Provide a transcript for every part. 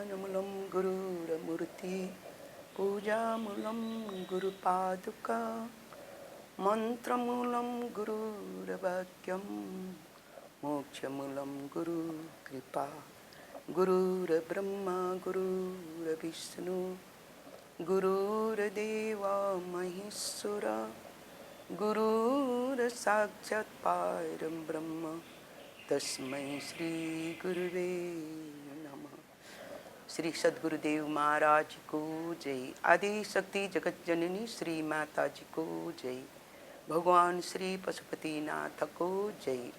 ध्यानमूलं गुरुरमूर्ति पूजामूलं गुरुपादुका मंत्रमूलं गुरुर्वाक्यं मोक्षमूलं गुरुकृपा गुरुर्ब्रह्मा गुरुर्विष्णु गुरुर्देवो महेश्वरा गुरुर्साक्षात् परं ब्रह्म तस्मै श्री गुरुवे नमः। श्री सद्गुरुदेव महाराज को जय। आदि शक्ति जगत जननी श्री माता जी को जय। भगवान श्री पशुपतिनाथ को जय।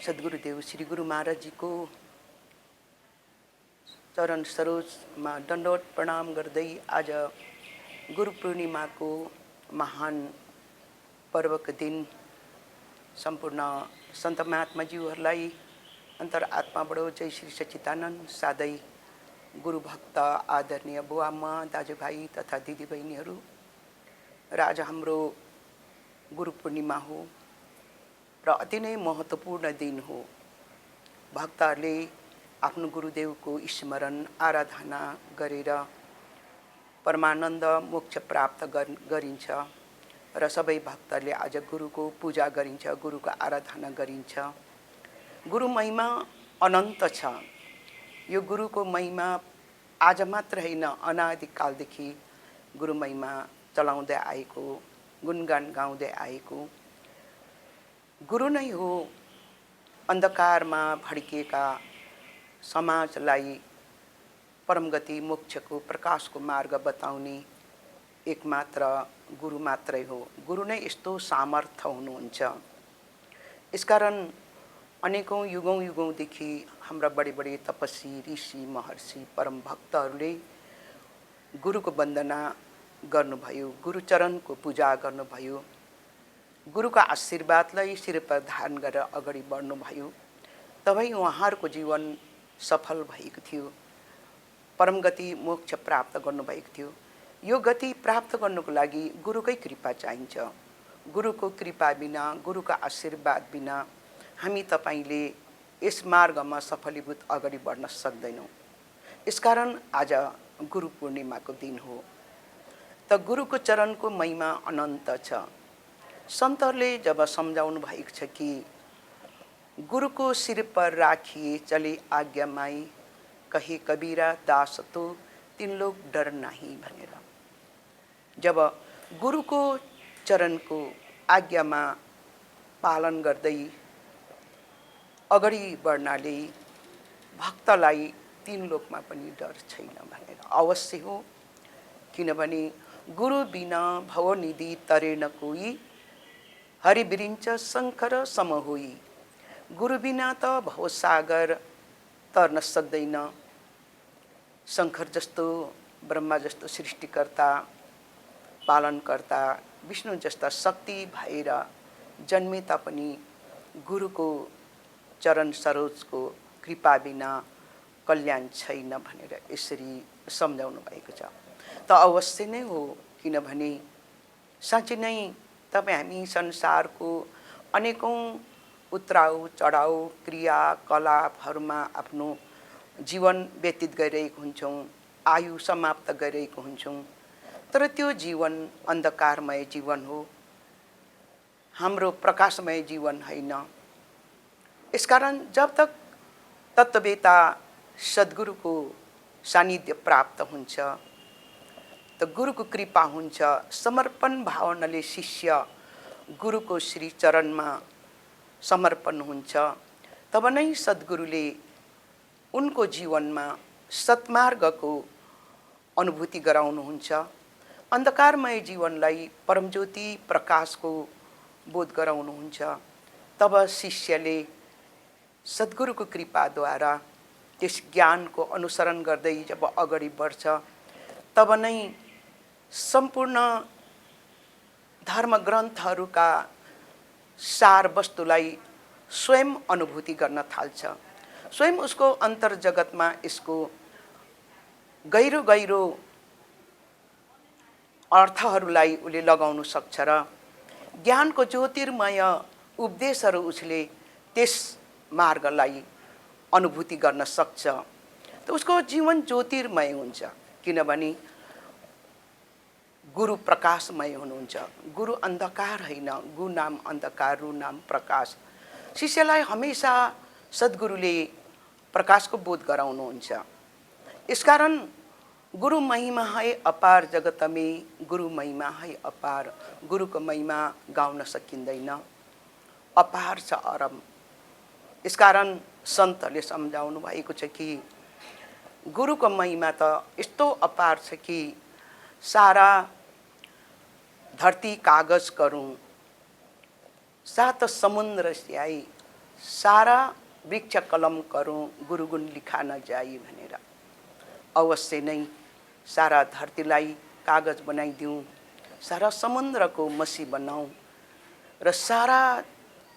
सद्गुरुदेव श्री गुरु महाराज जी को चरण सरोज में दंडवत प्रणाम गर्दै आज गुरु पूर्णिमा को महान पर्व के दिन संपूर्ण संत महात्माजीहरूलाई अन्तरात्माबाट जय श्री सच्चिदानंद सादै गुरु भक्त आदरणीय बुवाआमा दाजुभाइ तथा दिदीबहिनीहरू र आज हाम्रो गुरु पूर्णिमा हो र अति नै महत्त्वपूर्ण दिन हो। भक्तहरूले आफ्नो गुरुदेवको स्मरण आराधना गरेर परमानन्द मोक्ष प्राप्त गरिन्छ र सबै भक्तहरूले आज गुरुको पूजा गरिन्छ, गुरुको आराधना गरिन्छ। गुरु महिमा अनन्त छ। यो गुरुको महिमा आज मात्र हैन, अनादिकालदेखि गुरु महिमा चलाउँदै आएको, गुणगान गाउँदै आएको गुरु नै हो। अन्धकारमा भड्किएका समाजलाई परमगति मोक्षको प्रकाशको मार्ग बताउने एकमात्र गुरु मात्रै हो। गुरु नै यस्तो सामर्थ्य हुनुहुन्छ। यसकारण अनेकौं युगौंदेखि हाम्रा बडे बडे तपस्वी ऋषि महर्षि परम भक्तहरूले गुरुको वन्दना गर्नुभयो, गुरुचरणको पूजा गर्नुभयो, गुरुको आशीर्वादलाई शिरमा धारण गरेर अगाडि बढ्नुभयो। तबै उहाँहरूको जीवन सफल भएको थियो, परम गति मोक्ष प्राप्त गर्नुभएको थियो। यो गति प्राप्त गर्नको लागि गुरुकै कृपा चाहिन्छ। गुरुको कृपा बिना, गुरुको आशीर्वाद बिना हामी तपाईले यस मार्गमा सफलीभूत अगाडि बढ्न सक्दैनौं। यसकारण आज गुरु पूर्णिमाको दिन हो। त गुरुको चरणको महिमा अनन्त छ। सन्तहरूले जब सम्झाउनु भएको छ कि गुरुको सिर पर राखिए चले आज्ञा माई, कहे कबीरा दास तो तीन लोग डर नहीं भनेर, जब गुरुको चरणको आज्ञामा पालन गर्दै अगाडि बढ्नाले भक्तलाई तीन लोकमा पनि डर छैन भनेर अवश्य हो। किनभने गुरु बिना भवनिधि तरेन कोही, हरि बिरिन्छ शङ्कर सम होई। गुरु बिना त भवसागर तर्न सक्दैन। शङ्कर जस्तो, ब्रह्मा जस्तो सृष्टिकर्ता पालनकर्ता, विष्णु जस्ता शक्ति भएर जन्मे तापनि गुरुको चरण सरोजको कृपा बिना कल्याण छैन भनेर यसरी सम्झाउनु भएको छ। त अवश्य नै हो। किनभने साँच्चै नै तपाईँ हामी संसारको अनेकौं उत्राउ चढाउ क्रियाकलापहरूमा आफ्नो जीवन व्यतीत गरिरहेको हुन्छौँ, आयु समाप्त गरिरहेको हुन्छौँ। तर त्यो जीवन अन्धकारमय जीवन हो, हाम्रो प्रकाशमय जीवन होइन। यसकारण जब तक तत्त्ववेता सद्गुरुको सानिध्य प्राप्त हुन्छ, त गुरुको कृपा हुन्छ, समर्पण भावनाले शिष्य गुरुको श्री चरणमा समर्पण हुन्छ, तब नै सद्गुरुले उनको जीवनमा सत्मार्गको अनुभूति गराउनुहुन्छ। अन्धकारमय जीवनलाई परमज्योति प्रकाशको बोध गराउनुहुन्छ। तब शिष्यले सद्गुरुको कृपाद्वारा त्यस ज्ञानको अनुसरण गर्दै जब अगाडि बढ्छ, तब नै सम्पूर्ण धर्म ग्रन्थहरूका सार वस्तुलाई स्वयं अनुभूति गर्न थाल्छ। स्वयं उसको अन्तर्जगतमा यसको गहिरो गहिरो अर्थहरूलाई उसले लगाउन सक्छ र ज्ञानको ज्योतिर्मय उपदेशहरू उसले त्यस मार्गलाई अनुभूति गर्न सक्छ त उसको जीवन ज्योतिर्मय हुन्छ। किनभने गुरु प्रकाशमय हुनुहुन्छ। गुरु अन्धकार होइन, गु नाम अन्धकार रु नाम प्रकाश। शिष्यलाई हमेशा सद्गुरुले प्रकाशको बोध गराउनुहुन्छ। यसकारण गुरु महिमा है अपार जगत में, गुरु महिमा है अपार। गुरुको महिमा गाउन सकिँदैन, अपार छ अरम। यसकारण सन्तहरूले सम्झाउनु भएको छ कि गुरुको महिमा त यस्तो अपार छ कि सारा धरती कागज करूं, सात समुद्र स्याई, सारा वृक्ष कलम करूं, गुरुगुण लिखा न जाई भनेर। अवश्य नै सारा धरतीलाई कागज बनाइदिउँ, सारा समुद्रको मसी बनाऊँ र सारा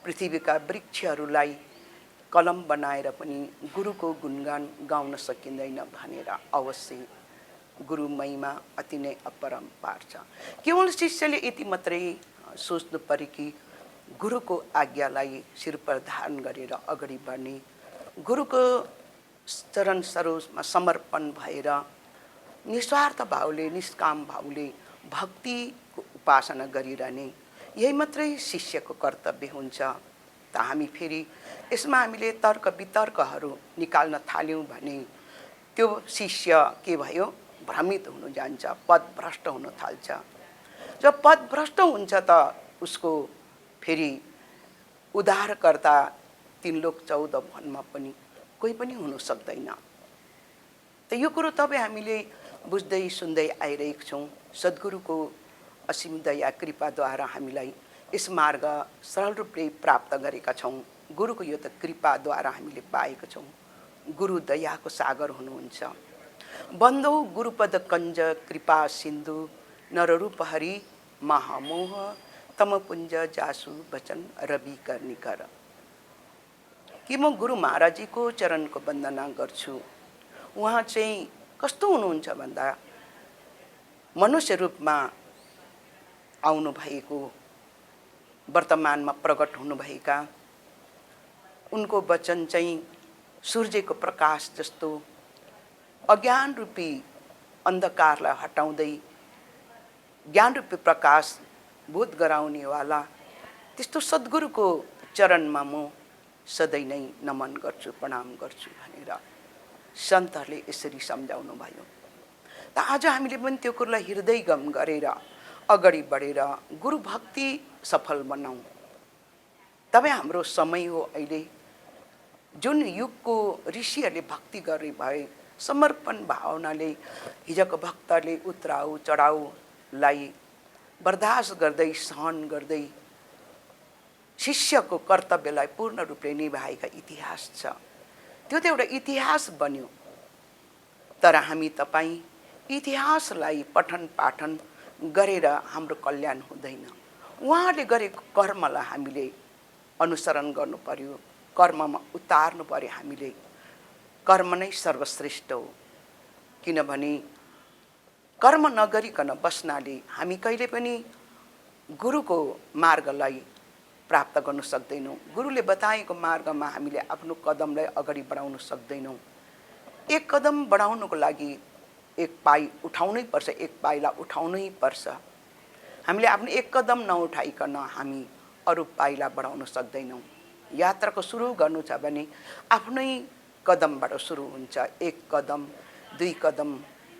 पृथ्वीका वृक्षहरूलाई कलम बनाएर पनि गुरुको गुणगान गाउन सकिँदैन भनेर। अवश्य गुरु महिमा अति नै अपरम्पार छ। केवल शिष्यले यति मात्रै सोच्नु पर्यो कि गुरुको आज्ञालाई शिर पर धारण गरेर अगाडि बढ्ने, गुरुको चरण सरोजमा समर्पण भएर निस्वार्थ भावले, निष्काम भावले भक्तिको उपासना गरिरहने, यही मात्रै शिष्यको कर्तव्य हुन्छ। त हामी फेरि यसमा हामीले तर्क वितर्कहरू निकाल्न थाल्यौँ भने त्यो शिष्य के भयो, भ्रमित हुन जान्छ, पदभ्रष्ट हुन थाल्छ। जब पदभ्रष्ट हुन्छ त उसको फेरि उद्धारकर्ता तीन लोक 14 भुवनमा पनि कोही पनि हुन सक्दैन। त यो कुरो तपाईँ हामीले बुझ्दै सुन्दै आइरहेका छौँ। सद्गुरुको असीम दया कृपाद्वारा हामीलाई यस मार्ग सरल रूपले प्राप्त गरेका छौँ। गुरुको यो त कृपाद्वारा हामीले पाएका छौँ। गुरु दयाको सागर हुनुहुन्छ। बन्दौ गुरुपद कञ्ज कृपा सिन्धु, नररूप हरि महामोह, तमपुञ्ज जासु वचन रवि कर्णिकर। कि म गुरु महाराजीको चरणको वन्दना गर्छु। उहाँ चाहिँ कस्तो हुनुहुन्छ भन्दा मनुष्य रूपमा आउनु भएको, वर्तमानमा प्रकट हुनुभएका, उनको वचन चाहिँ सूर्यको प्रकाश जस्तो अज्ञान रूपी अन्धकारलाई हटाउँदै ज्ञान रूपी प्रकाश बोध गराउनेवाला त्यस्तो सद्गुरुको चरणमा म सधैँ नै नमन गर्छु, प्रणाम गर्छु भनेर सन्तहरूले यसरी सम्झाउनु भयो। त आज हामीले पनि त्यो कुरोलाई हृदयगम गरेर अगाडि बढेर गुरु भक्ति सफल बनाऊ। तबै हाम्रो समय हो अहिले। जुन युगको ऋषिहरूले भक्ति गरे भए समर्पण भावनाले हिजोको भक्तहरूले उत्राउ चढाउलाई बर्दाश्त गर्दै सहन गर्दै शिष्यको कर्तव्यलाई पूर्ण रूपले निभाएका इतिहास छ। त्यो त एउटा इतिहास बन्यो। तर हामी तपाईँ इतिहासलाई पठन पाठन गरेर हाम्रो कल्याण हुँदैन। उहाँले गरेको कर्मलाई हामीले अनुसरण गर्नु पर्यो, कर्ममा उतार्नु पर्यो। हामीले कर्म नै सर्वश्रेष्ठ हो। किनभने कर्म नगरिकन बस्नाले हामी कहिले पनि गुरुको मार्गलाई प्राप्त गर्न सक्दैनौँ। गुरुले बताएको मार्गमा हामीले आफ्नो कदमलाई अगाडि बढाउन सक्दैनौँ। एक कदम बढाउनको लागि एक पाइ उठाउनै पर्छ, एक पाइला उठाउनै पर्छ। हामीले आफ्नो एक कदम नउठाइकन हामी अरू पाइला बढाउन सक्दैनौँ। यात्राको सुरु गर्नु छ भने आफ्नै कदमबाट सुरु हुन्छ। एक कदम, 2 कदम,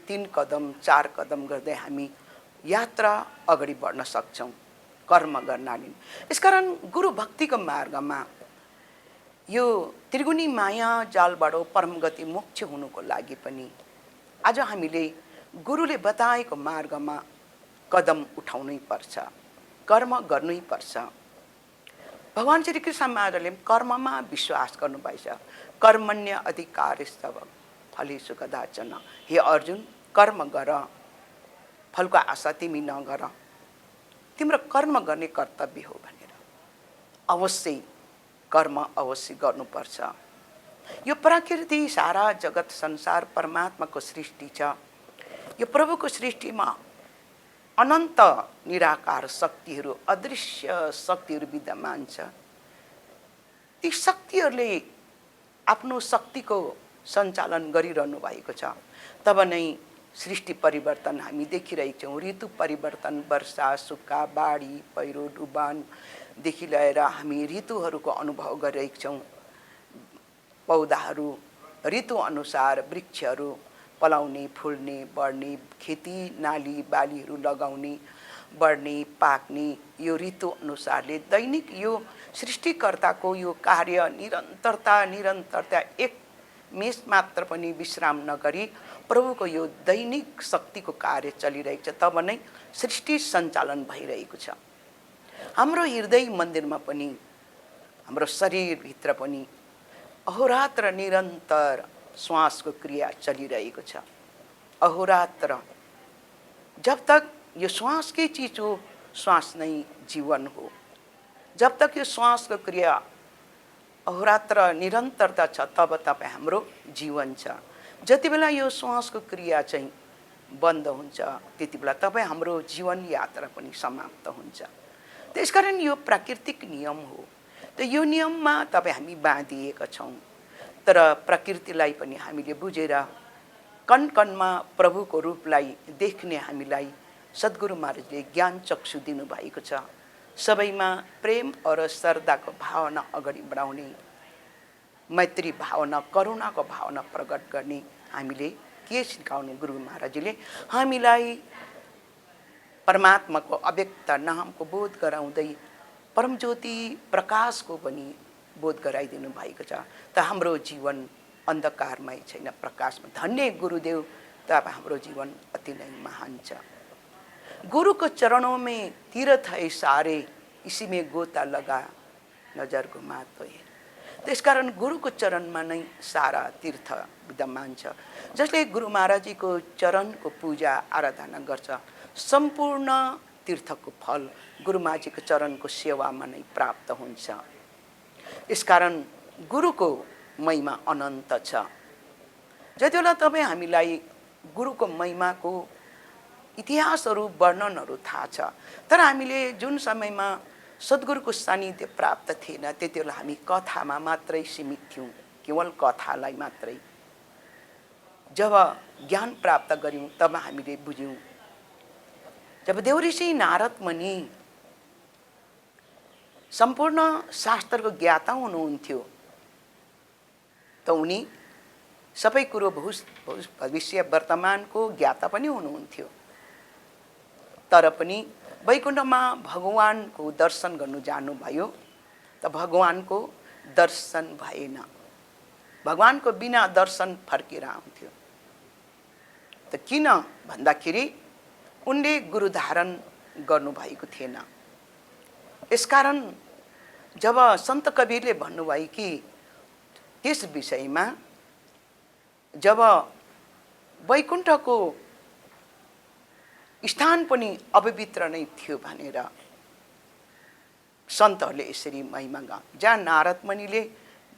3 कदम, 4 कदम गर्दै हामी यात्रा अगाडि बढ्न सक्छौँ कर्म गर्नाले। यसकारण गुरु भक्तिको मार्गमा यो त्रिगुणी माया जालबाट परम गति मोक्ष हुनुको लागि पनि आज हामीले गुरुले बताएको मार्गमा कदम उठाउनै पर्छ, कर्म गर्नै पर्छ। भगवान श्री कृष्ण महाराजले कर्ममा विश्वास गर्नुभएछ। कर्मण्य अधिकारस्तव फलेषु कदाचन। हे अर्जुन, कर्म गर, फलको आशा तिमी नगर, तिम्रो कर्म गर्ने कर्तव्य हो भनेर। अवश्य कर्म अवश्य गर्नुपर्छ। यो प्रकृति सारा जगत संसार परमात्माको सृष्टि छ। यो प्रभुको सृष्टिमा अनन्त निराकार शक्तिहरू, अदृश्य शक्तिहरू विद्यमान छ। ती शक्तिहरूले आफ्नो शक्तिको सञ्चालन गरिरहनु भएको छ। तब नै सृष्टि परिवर्तन हामी देखिरहेका छौँ। ऋतु परिवर्तन, वर्षा, सुक्खा, बाढी, पहिरो, डुबानदेखि लिएर हामी ऋतुहरूको अनुभव गरिरहेका छौँ। पौधाहरू ऋतु अनुसार वृक्षहरू पलाउने, फुल्ने, बढ्ने, खेती नाली बालीहरू लगाउने, बढ्ने, पाक्ने, यो ऋतु अनुसारले दैनिक यो सृष्टिकर्ताको यो कार्य निरन्तरता एक मेष मात्र पनि विश्राम नगरी प्रभुको यो दैनिक शक्तिको कार्य चलिरहेको छ। तब नै सृष्टि सञ्चालन भइरहेको छ। हाम्रो हृदय मन्दिरमा पनि, हाम्रो शरीरभित्र पनि अहोरात्र निरन्तर श्वासको क्रिया चलिरहेको छ। अहोरात्र जब तक यो श्वास की चीज हो, श्वास नै जीवन हो। जब तक यो श्वासको क्रिया अहोरात्र निरन्तरता छ तब तपाईँ हाम्रो जीवन छ। जति बेला यो श्वासको क्रिया चाहिँ बन्द हुन्छ त्यति बेला तपाईँ हाम्रो जीवन यात्रा पनि समाप्त हुन्छ। त्यसकारण यो प्राकृतिक नियम हो। त यो नियममा तपाईँ हामी बाँधिएका छौँ। तर प्रकृतिलाई पनि हामीले बुझेर कण कणमा प्रभुको रूपलाई देख्ने हामीलाई सद्गुरु महाराजले ज्ञान चक्षु दिनुभएको छ। सबैमा प्रेम और श्रद्धाको भावना अगाडि बढाउने, मैत्री भावना, करुणाको भावना प्रकट गर्ने हामीले के सिकाउनु गुरु महाराजले हामीलाई परमात्माको अव्यक्त नामको बोध गराउँदै परमज्योति प्रकाशको पनि बोध गराइदिनु भएको छ। त हाम्रो जीवन अन्धकारमय छैन, प्रकाशमा। धन्य गुरुदेव, तब हाम्रो जीवन अति नै महान छ। गुरु को चरणों में तीर्थ है सारे, इसी में गोता लगा नजर घुमा तो है। त्यसकारण गुरुको चरणमा नै सारा तीर्थ विद्यमान छ। जसले गुरु महाराजीको चरणको पूजा आराधना गर्छ, सम्पूर्ण तीर्थको फल गुरु महाराजीको चरणको सेवामा नै प्राप्त हुन्छ। यसकारण गुरुको महिमा अनन्त छ। जति बेला तपाईँ हामीलाई गुरुको महिमाको इतिहासहरू वर्णनहरू थाहा छ, तर हामीले जुन समयमा सद्गुरुको सानिध्य प्राप्त थिएन त्यति बेला हामी कथामा मात्रै सीमित थियौँ, केवल कथालाई मात्रै। जब ज्ञान प्राप्त गर्यौँ तब हामीले बुझ्यौँ। जब देवऋषि नारद मुनि सम्पूर्ण शास्त्रको ज्ञाता हुनुहुन्थ्यो त उनी सबै कुरो भविष्य वर्तमानको ज्ञाता पनि हुनुहुन्थ्यो। तर पनि वैकुण्ठमा भगवानको दर्शन गर्नु जानुभयो त भगवानको दर्शन भएन। भगवानको बिना दर्शन फर्केर आउँथ्यो। त किन भन्दाखेरि उनले गुरु धारण गर्नुभएको थिएन। यसकारण जब सन्त कबीरले भन्नुभयो कि त्यस विषयमा जब वैकुण्ठको स्थान पनि अपवित्र नै थियो भनेर सन्तहरूले यसरी महिमा गा। जहाँ नारद मुनिले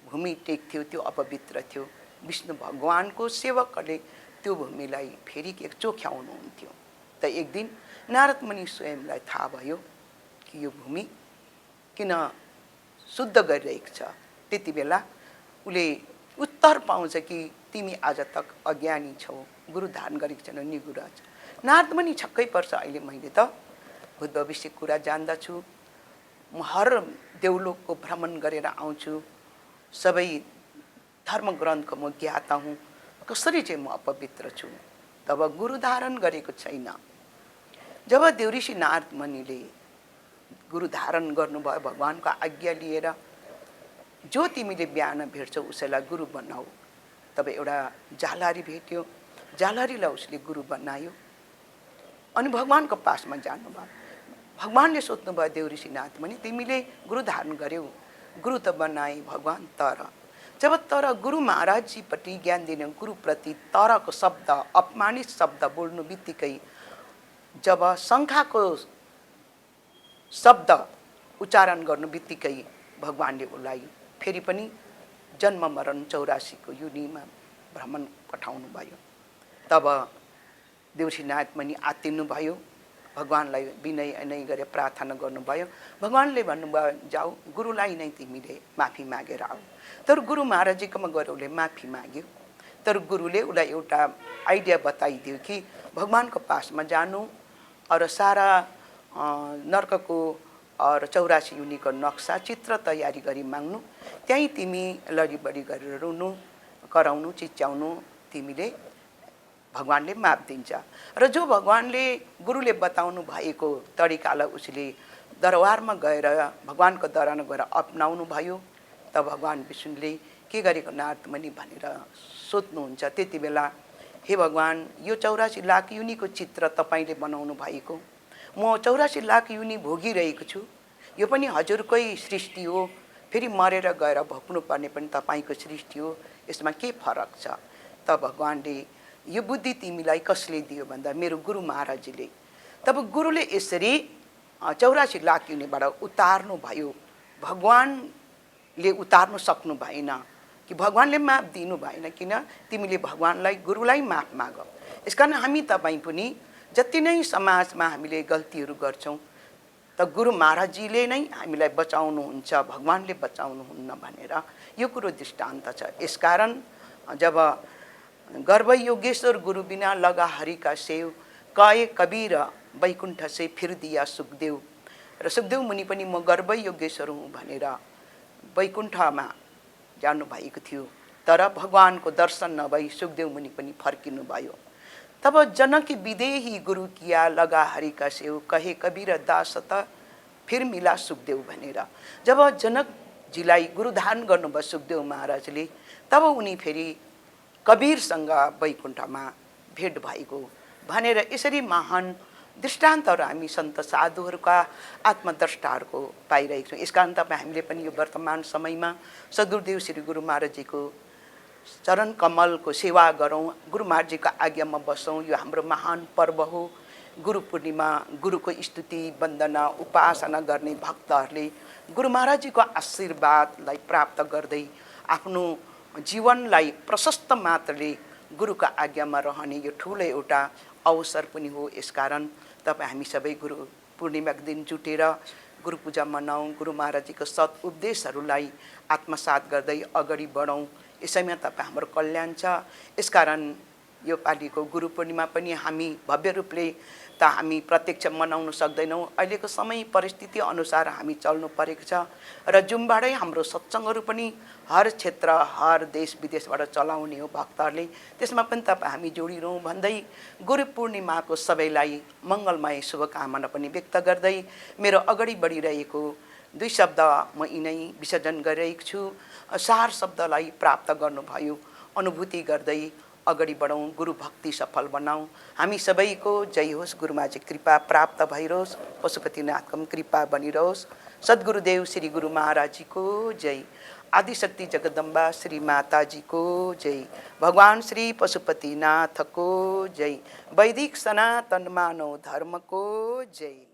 भूमि टेक्थ्यो त्यो अपवित्र थियो, विष्णु भगवानको सेवकहरूले त्यो भूमिलाई फेरि चोख्याउनुहुन्थ्यो। त एक दिन नारद मुनि स्वयंलाई थाहा भयो कि यो भूमि किन शुद्ध गरिरहेको छ। त्यति बेला उसले उत्तर पाउँछ कि तिमी आज तक अज्ञानी छौ, गुरु धारण गरेको छैन, निगुरा छ। नारद मुनि छक्कै पर्छ। अहिले मैले त भूत भविष्य कुरा जान्दछु, म हर देवलोकको भ्रमण गरेर आउँछु, सबै धर्म ग्रन्थको म ज्ञाता हुँ, कसरी चाहिँ म अपवित्र छु। तब गुरु धारण गरेको छैन। जब देवऋषि नारद मुनिले गुरु धारण गर्नुभयो, भगवानको आज्ञा लिएर जो तिमीले बिहान भेट्छौ उसैलाई गुरु बनाऊ। तब एउटा जालहारी भेट्यो, जालहारीलाई उसले गुरु बनायो अनि भगवानको पासमा जानुभयो। भगवानले सोध्नुभयो देवऋषि नारद मुनि, तिमीले गुरु धारण गर्यौ, गुरु त बनाए भगवान, तर गुरु महाराजजीप्रति ज्ञान दिने गुरुप्रति तरको शब्द, अपमानित शब्द बोल्नु बित्तिकै जब शङ्खाको शब्द उच्चारण गर्नु बित्तिकै भगवानले उसलाई फेरि पनि जन्म मरण 84 को योनिमा भ्रमण पठाउनु भयो। तब देवऋषि नारद मुनि आत्तिनु भयो भगवानलाई विनय नै गरे प्रार्थना गर्नुभयो। भगवानले भन्नुभयो जाऊ गुरुलाई नै तिमीले माफी मागेर आऊ। तर गुरु महाराजजीकोमा गएर उसले माफी माग्यो। तर गुरुले उसलाई एउटा आइडिया बताइदियो कि भगवानको पासमा जानु और सारा नर्कको और 84 युनिको नक्सा चित्र तयारी गरी माग्नु, त्यहीँ तिमी लडीबडी गरेर रुनु कराउनु चिच्याउनु, तिमीले भगवानले माफ दिन्छ। र जो भगवानले गुरुले बताउनु भएको तरिकालाई उसले दरबारमा गएर भगवानको दरबारमा गएर अपनाउनु भयो। त भगवान विष्णुले के गरेको नारदमुनि भनेर सोध्नुहुन्छ। त्यति बेला हे भगवान यो 84 लाख युनिको चित्र तपाईले बनाउनु भएको, म 84 लाख युनि भोगिरहेको छु, यो पनि हजुरकै सृष्टि हो, फेरि मरेर गएर भोग्नु पर्ने पनि तपाईको सृष्टि हो, यसमा के फरक छ। त भगवानले यो बुद्धि तिमीलाई कसले दियो भन्दा मेरो गुरु महाराजजीले। तब गुरुले यसरी 84 लाख युनिबाट उतार्नु भयो। भगवानले उतार्नु सक्नु भएन कि भगवानले माफ दिनु भएन, किन तिमीले भगवानलाई गुरुलाई माफ माग। यसकारण हामी तपाईँ पनि जति नै समाजमा हामीले गल्तीहरू गर्छौँ त गुरु महाराजजीले नै हामीलाई बचाउनुहुन्छ, भगवानले बचाउनुहुन्न भनेर यो कुरो दृष्टान्त छ। यसकारण जब गर्भ योगेश्वर गुरु बिना लगा हरि का सेव, कहे कबीर वैकुण्ठ से फिर दिया सुखदेव। र सुखदेव मुनि पनि म गर्भ योगेश्वर हुँ भनेर वैकुण्ठमा जानु भएको थियो, तर भगवानको दर्शन नभई सुखदेव मुनि पनि फर्किनु भयो। तब जनक विदेही गुरु किया लगा हरि का सेव, कहे कबीर दास त फिर मिला सुखदेव भनेर जब जनकजीलाई गुरु धारण गर्नुभयो सुखदेव महाराजले, तब उनी फेरि कबीरसँग वैकुण्ठमा भेट भएको भनेर यसरी महान दृष्टान्तहरू हामी सन्त साधुहरूका आत्मद्रष्टाहरूको पाइरहेको छौँ। यसकारण तपाईँ हामीले पनि यो वर्तमान समयमा सद्गुरुदेव श्री गुरु महाराजजीको चरण कमलको सेवा गरौँ, गुरु महाराजजीको आज्ञामा बसौँ। यो हाम्रो महान पर्व हो। गुरु पूर्णिमा, गुरुको स्तुति वन्दना उपासना गर्ने भक्तहरूले गुरु महाराजजीको आशीर्वादलाई प्राप्त गर्दै आफ्नो जीवनलाई प्रशस्त मात्राले गुरुको आज्ञामा रहने यो ठुलो एउटा अवसर पनि हो। यसकारण तपाईँ हामी सबै गुरु पूर्णिमाको दिन जुटेर गुरु पूजा मनाऊँ, गुरु महाराजजीको सत् उपदेशहरूलाई आत्मसात गर्दै अगाडि बढौँ। यसैमा तपाईँ हाम्रो कल्याण छ। यसकारण यो पालिको गुरु पूर्णिमा पनि हामी भव्य रूपले त हामी प्रत्यक्ष मनाउन सक्दैनौँ। अहिलेको समय परिस्थिति अनुसार हामी चल्नु परेको छ र जुमबाटै हाम्रो सत्सङ्गहरू पनि हर क्षेत्र हर देश विदेशबाट चलाउने हो भक्तहरूले। त्यसमा पनि तपाईँ हामी जोडिरहँ भन्दै गुरु पूर्णिमाको सबैलाई मङ्गलमय शुभकामना पनि व्यक्त गर्दै मेरो अगाडि बढिरहेको 2 शब्द म यिनै विसर्जन गरिरहेको छु। सार शब्दलाई प्राप्त गर्नुभयो, अनुभूति गर्दै अगाडि बढौँ, गुरु भक्ति सफल बनाऊँ। हामी सबैको जय होस्, गुरुमाजी कृपा प्राप्त भइरहोस्, पशुपतिनाथको कृपा बनिरहोस्। सद्गुरुदेव श्री गुरु महाराजजीको जय, आदिशक्ति जगदम्बा श्री माताजीको जय, भगवान श्री पशुपतिनाथको जय, वैदिक सनातन मानव धर्मको जय।